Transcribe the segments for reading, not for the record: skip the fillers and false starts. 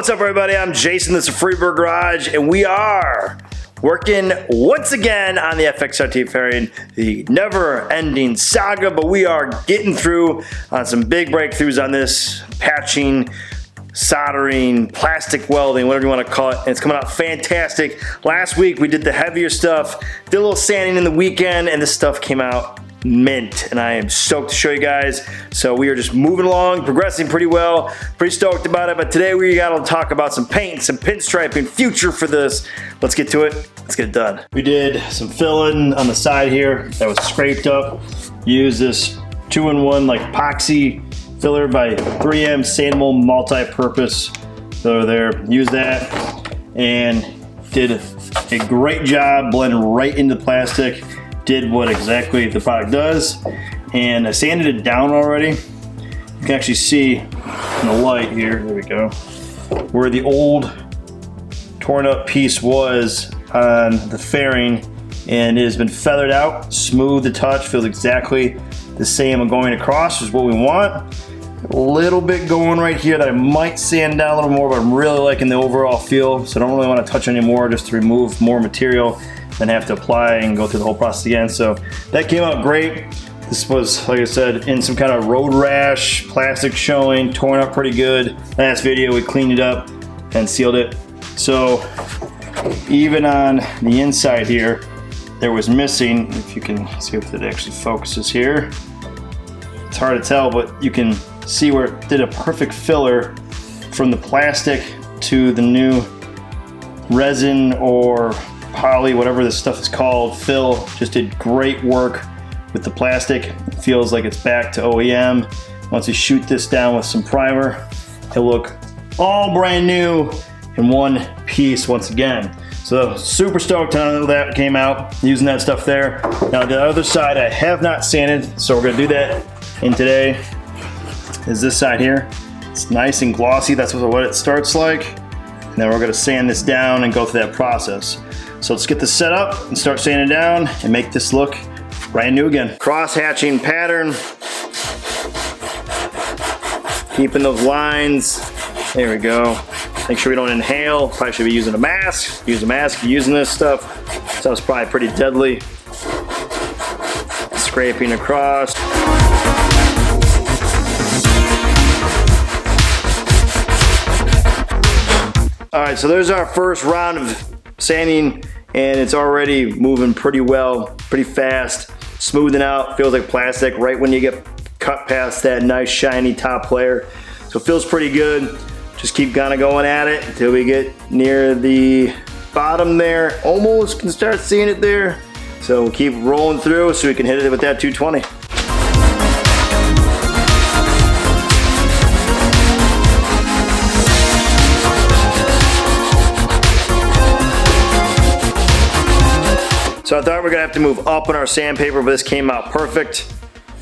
What's up, everybody? I'm Jason, this is Freebird Garage, and we are working once again on the FXR fairing, the never-ending saga, but we are getting through on some big breakthroughs on this, patching, soldering, plastic welding, whatever you want to call it, and it's coming out fantastic. Last week we did the heavier stuff, did a little sanding in the weekend, and this stuff came out mint, and I am stoked to show you guys. So we are just moving along, progressing pretty well, pretty stoked about it. But today we got to talk about some paint, some pinstriping, future for this. Let's get to it. Let's get it done. We did some filling on the side here that was scraped up. Use this 2-in-1 like epoxy filler by 3M sandable multi-purpose filler there. Use that and did a great job blending right into the plastic. Did what exactly the product does, and I sanded it down already. You can actually see in the light here, there we go, where the old torn up piece was on the fairing, and it has been feathered out, smooth to touch, feels exactly the same going across, which is what we want. A little bit going right here that I might sand down a little more, but I'm really liking the overall feel, so I don't really want to touch anymore just to remove more material than have to apply and go through the whole process again. So that came out great. This was, like I said, in some kind of road rash, plastic showing, torn up pretty good. Last video we cleaned it up and sealed it. So even on the inside here, there was missing, if you can see if it actually focuses here. It's hard to tell, but you can see where it did a perfect filler from the plastic to the new resin or poly, whatever this stuff is called, fill. Just did great work with the plastic. It feels like it's back to OEM. Once we shoot this down with some primer, it'll look all brand new in one piece once again. So super stoked on that came out, using that stuff there. Now the other side I have not sanded, so we're gonna do that in today. Is this side here. It's nice and glossy, that's what it starts like. And then we're gonna sand this down and go through that process. So let's get this set up and start sanding down and make this look brand new again. Cross hatching pattern. Keeping those lines. There we go. Make sure we don't inhale. Probably should be using a mask. Use a mask if you're using this stuff. So it's probably pretty deadly. Scraping across. All right, so there's our first round of sanding, and it's already moving pretty well, pretty fast, smoothing out, feels like plastic right when you get cut past that nice shiny top layer. So it feels pretty good. Just keep kind of going at it until we get near the bottom there. Almost can start seeing it there. So we'll keep rolling through so we can hit it with that 220. So I thought we were gonna have to move up on our sandpaper, but this came out perfect.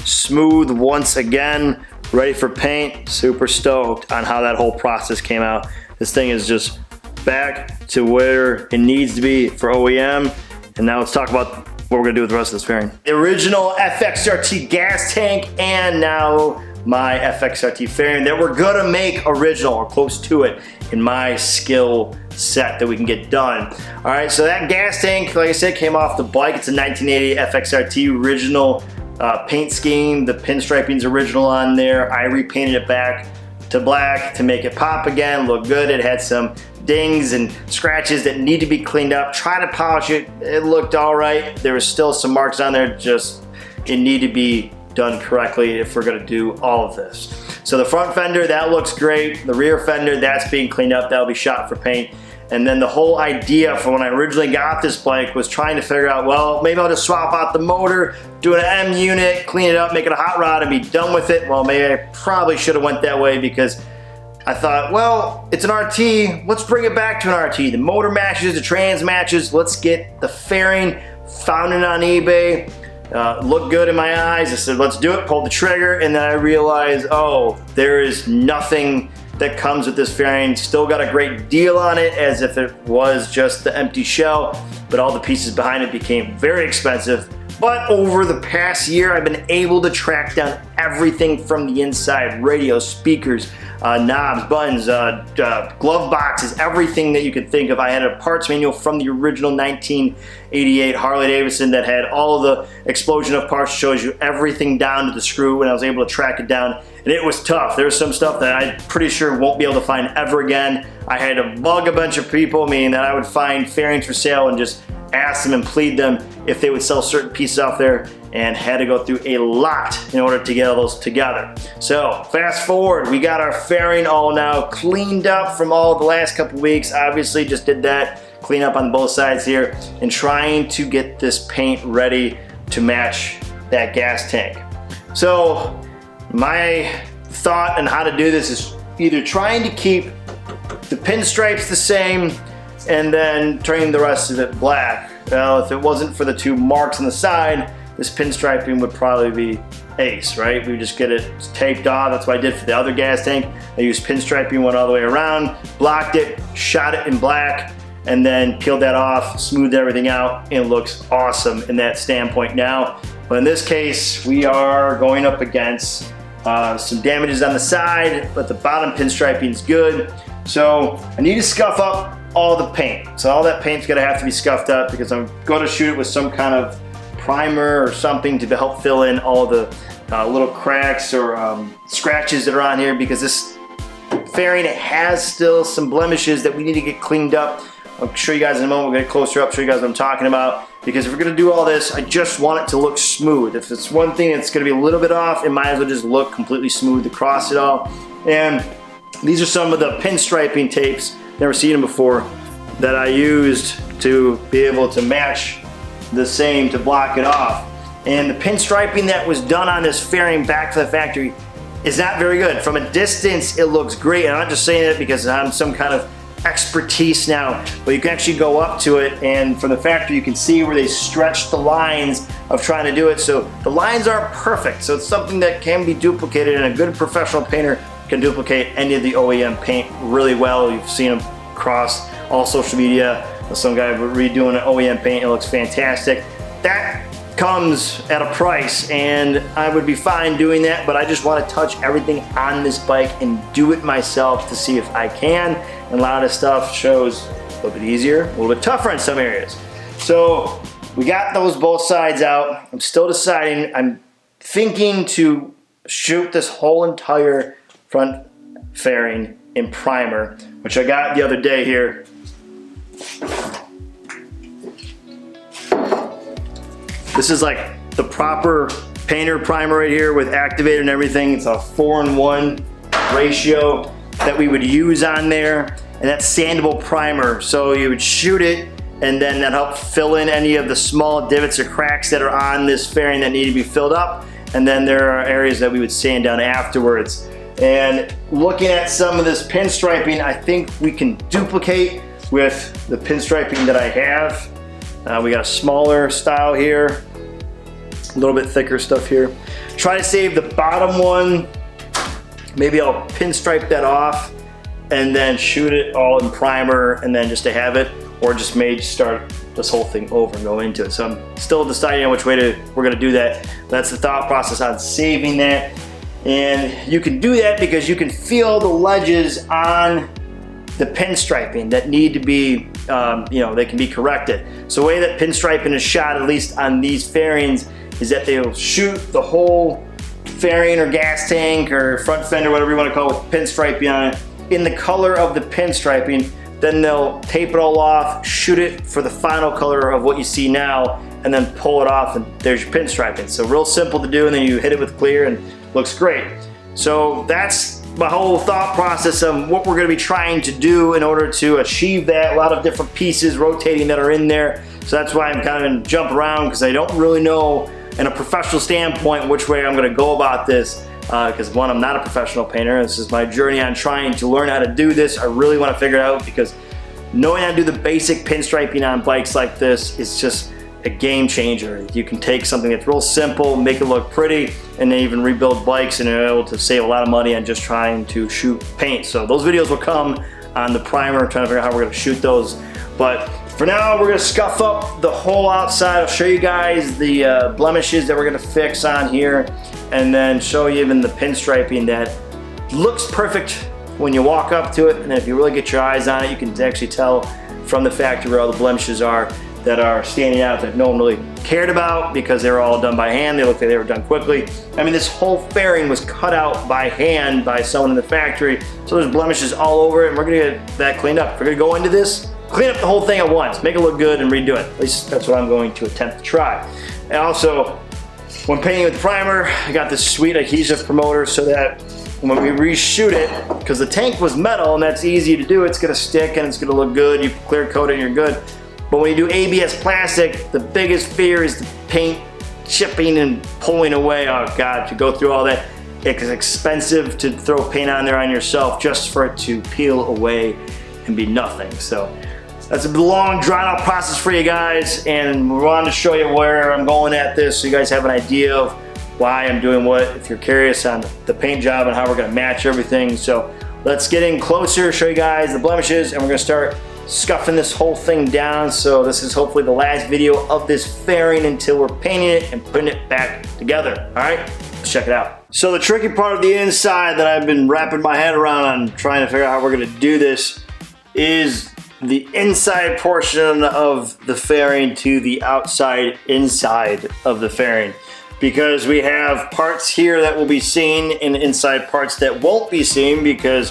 Smooth once again, ready for paint. Super stoked on how that whole process came out. This thing is just back to where it needs to be for OEM. And now let's talk about what we're gonna do with the rest of this fairing. The original FXRT gas tank, and now my FXRT fairing that we're gonna make original or close to it in my skill set that we can get done. All right, so that gas tank, like I said, came off the bike. It's a 1980 FXRT original paint scheme. The pinstriping's original on there. I repainted it back to black to make it pop again, look good. It had some dings and scratches that need to be cleaned up. Try to polish it, it looked all right. There was still some marks on there, just it needed to be done correctly if we're gonna do all of this. So the front fender, that looks great. The rear fender, that's being cleaned up. That'll be shot for paint. And then the whole idea from when I originally got this bike was trying to figure out, well, maybe I'll just swap out the motor, do an M unit, clean it up, make it a hot rod and be done with it. Well, maybe I probably should have went that way because I thought, well, it's an RT, let's bring it back to an RT. The motor matches, the trans matches, let's get the fairing. Found it on eBay. Looked good in my eyes. I said, let's do it, pulled the trigger, and then I realized, oh, there is nothing that comes with this fairing. Still got a great deal on it as if it was just the empty shell, but all the pieces behind it became very expensive, But over the past year, I've been able to track down everything from the inside: radio, speakers, knobs, buttons, glove boxes, everything that you could think of. I had a parts manual from the original 1988 Harley-Davidson that had all the explosion of parts, shows you everything down to the screw, and I was able to track it down. And it was tough. There's some stuff that I'm pretty sure won't be able to find ever again. I had to bug a bunch of people, meaning that I would find fairings for sale and just ask them and plead them if they would sell certain pieces off there, and had to go through a lot in order to get all those together. So fast forward, we got our fairing all now cleaned up from all the last couple weeks. Obviously just did that, clean up on both sides here, and trying to get this paint ready to match that gas tank. So my thought on how to do this is either trying to keep the pinstripes the same and then turning the rest of it black. Well, if it wasn't for the two marks on the side, this pinstriping would probably be ace, right? We just get it taped off. That's what I did for the other gas tank. I used pinstriping, went all the way around, blocked it, shot it in black, and then peeled that off, smoothed everything out, and it looks awesome in that standpoint now. But in this case, we are going up against some damages on the side, but the bottom pinstriping is good. So I need to scuff up all the paint. So all that paint's gonna have to be scuffed up because I'm gonna shoot it with some kind of primer or something to help fill in all the little cracks or scratches that are on here, because this fairing, it has still some blemishes that we need to get cleaned up. I'll show you guys in a moment. We'll get closer up, show you guys what I'm talking about, because if we're gonna do all this, I just want it to look smooth. If it's one thing that's gonna be a little bit off, it might as well just look completely smooth across it all. And these are some of the pinstriping tapes, never seen them before, that I used to be able to match the same to block it off. And the pinstriping that was done on this fairing back to the factory is not very good. From a distance, it looks great. And I'm not just saying it because I'm some kind of expertise now, but you can actually go up to it, and from the factory you can see where they stretch the lines of trying to do it. So the lines aren't perfect, so it's something that can be duplicated, and a good professional painter can duplicate any of the OEM paint really well. You've seen them across all social media. Some guy redoing an OEM paint, it looks fantastic. That comes at a price, and I would be fine doing that, but I just want to touch everything on this bike and do it myself to see if I can. And a lot of stuff shows a little bit easier, a little bit tougher in some areas. So we got those both sides out. I'm still deciding. I'm thinking to shoot this whole entire front fairing in primer, which I got the other day here. This is like the proper painter primer right here with activator and everything. It's a 4:1 ratio that we would use on there, and that's sandable primer. So you would shoot it, and then that helped fill in any of the small divots or cracks that are on this fairing that need to be filled up. And then there are areas that we would sand down afterwards. And looking at some of this pinstriping, I think we can duplicate with the pinstriping that I have. We got a smaller style here, a little bit thicker stuff here. Try to save the bottom one. Maybe I'll pinstripe that off and then shoot it all in primer, and then just to have it, or just maybe start this whole thing over and go into it. So I'm still deciding on which way we're gonna do that. That's the thought process on saving that. And you can do that because you can feel the ledges on the pinstriping that need to be, they can be corrected. So the way that pinstriping is shot, at least on these fairings, is that they'll shoot the whole fairing or gas tank or front fender, whatever you want to call it, with pinstriping on it, in the color of the pinstriping. Then they'll tape it all off, shoot it for the final color of what you see now, and then pull it off, and there's your pinstriping. So real simple to do, and then you hit it with clear and looks great. So that's my whole thought process of what we're going to be trying to do in order to achieve that. A lot of different pieces rotating that are in there. So that's why I'm kind of going to jump around, because I don't really know in a professional standpoint which way I'm going to go about this. Because one, I'm not a professional painter. This is my journey on trying to learn how to do this. I really want to figure it out, because knowing how to do the basic pinstriping on bikes like this is just a game changer. You can take something that's real simple, make it look pretty, and then even rebuild bikes, and you're able to save a lot of money on just trying to shoot paint. So those videos will come on the primer, trying to figure out how we're going to shoot those. But For now, we're gonna scuff up the whole outside. I'll show you guys the blemishes that we're gonna fix on here, and then show you even the pinstriping that looks perfect when you walk up to it. And if you really get your eyes on it, you can actually tell from the factory where all the blemishes are that are standing out that no one really cared about because they were all done by hand. They looked like they were done quickly. I mean, this whole fairing was cut out by hand by someone in the factory, so there's blemishes all over it, and we're gonna get that cleaned up. We're gonna go into this, clean up the whole thing at once, make it look good and redo it. At least that's what I'm going to attempt to try. And also, when painting with the primer, I got this sweet adhesive promoter so that when we reshoot it, because the tank was metal and that's easy to do, it's gonna stick and it's gonna look good. You clear coat it and you're good. But when you do ABS plastic, the biggest fear is the paint chipping and pulling away. Oh God, to go through all that. It's expensive to throw paint on there on yourself just for it to peel away and be nothing. So that's a long drawn out process for you guys, and we wanted to show you where I'm going at this so you guys have an idea of why I'm doing what, if you're curious on the paint job and how we're gonna match everything. So let's get in closer, show you guys the blemishes, and we're gonna start scuffing this whole thing down. So this is hopefully the last video of this fairing until we're painting it and putting it back together. All right, let's check it out. So the tricky part of the inside that I've been wrapping my head around on trying to figure out how we're gonna do this is the inside portion of the fairing to the outside inside of the fairing. Because we have parts here that will be seen and inside parts that won't be seen, because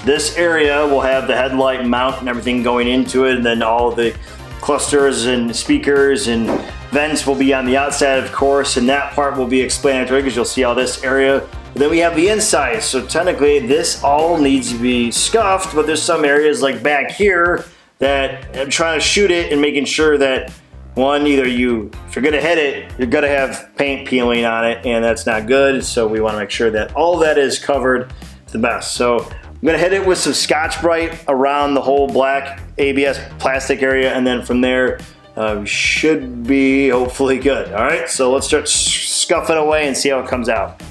this area will have the headlight mount and everything going into it, and then all the clusters and speakers and vents will be on the outside, of course, and that part will be explanatory because you'll see all this area. But then we have the inside, so technically this all needs to be scuffed, but there's some areas like back here that I'm trying to shoot it and making sure that one, either if you're gonna hit it, you're gonna have paint peeling on it, and that's not good. So we wanna make sure that all that is covered to the best. So I'm gonna hit it with some Scotch-Brite around the whole black ABS plastic area, and then from there, we should be hopefully good. All right, so let's start scuffing away and see how it comes out.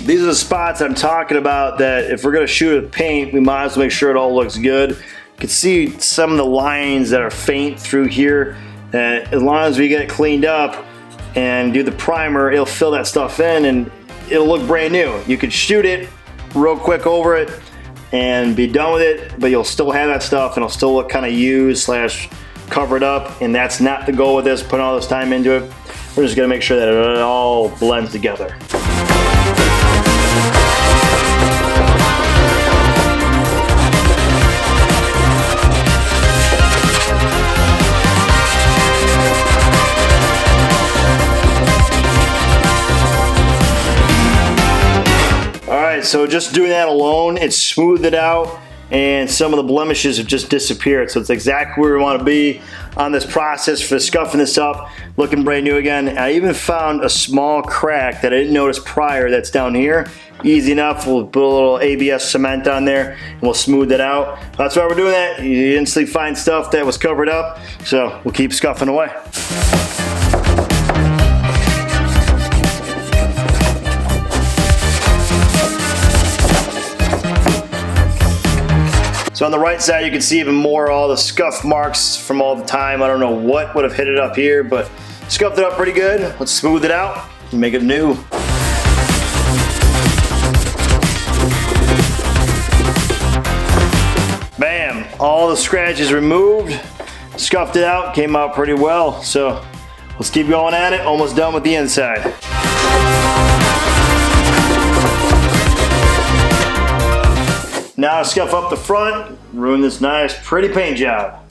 These are the spots I'm talking about that if we're gonna shoot with paint, we might as well make sure it all looks good. You can see some of the lines that are faint through here. And as long as we get it cleaned up and do the primer, it'll fill that stuff in and it'll look brand new. You could shoot it real quick over it and be done with it, but you'll still have that stuff and it'll still look kind of used / covered up, and that's not the goal with this, putting all this time into it. We're just gonna make sure that it all blends together. So just doing that alone, it smoothed it out, and some of the blemishes have just disappeared. So it's exactly where we want to be on this process for scuffing this up, looking brand new again. I even found a small crack that I didn't notice prior that's down here. Easy enough, we'll put a little ABS cement on there and we'll smooth it out. That's why we're doing that. You instantly find stuff that was covered up, so we'll keep scuffing away. So on the right side, you can see even more all the scuff marks from all the time. I don't know what would have hit it up here, but scuffed it up pretty good. Let's smooth it out and make it new. Bam, all the scratches removed, scuffed it out, came out pretty well. So let's keep going at it, almost done with the inside. Now scuff up the front, ruin this nice, pretty paint job.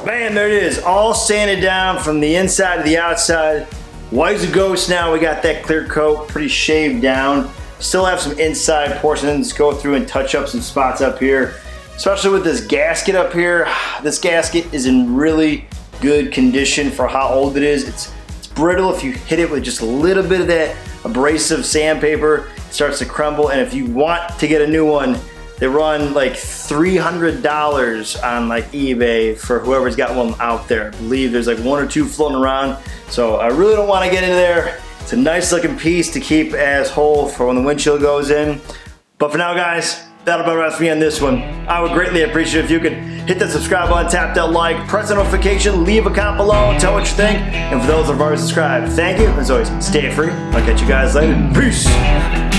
Bam, there it is, all sanded down from the inside to the outside. White as a ghost now, we got that clear coat pretty shaved down. Still have some inside portions, go through and touch up some spots up here. Especially with this gasket up here. This gasket is in really good condition for how old it is. It's brittle. If you hit it with just a little bit of that abrasive sandpaper, it starts to crumble. And if you want to get a new one, they run like $300 on like eBay for whoever's got one out there. I believe there's like 1 or 2 floating around. So I really don't want to get into there. It's a nice looking piece to keep as whole for when the windshield goes in. But for now, guys, that'll be it for me on this one. I would greatly appreciate it if you could hit that subscribe button, tap that like, press the notification, leave a comment below, tell what you think. And for those that have already subscribed, thank you. As always, stay free. I'll catch you guys later. Peace.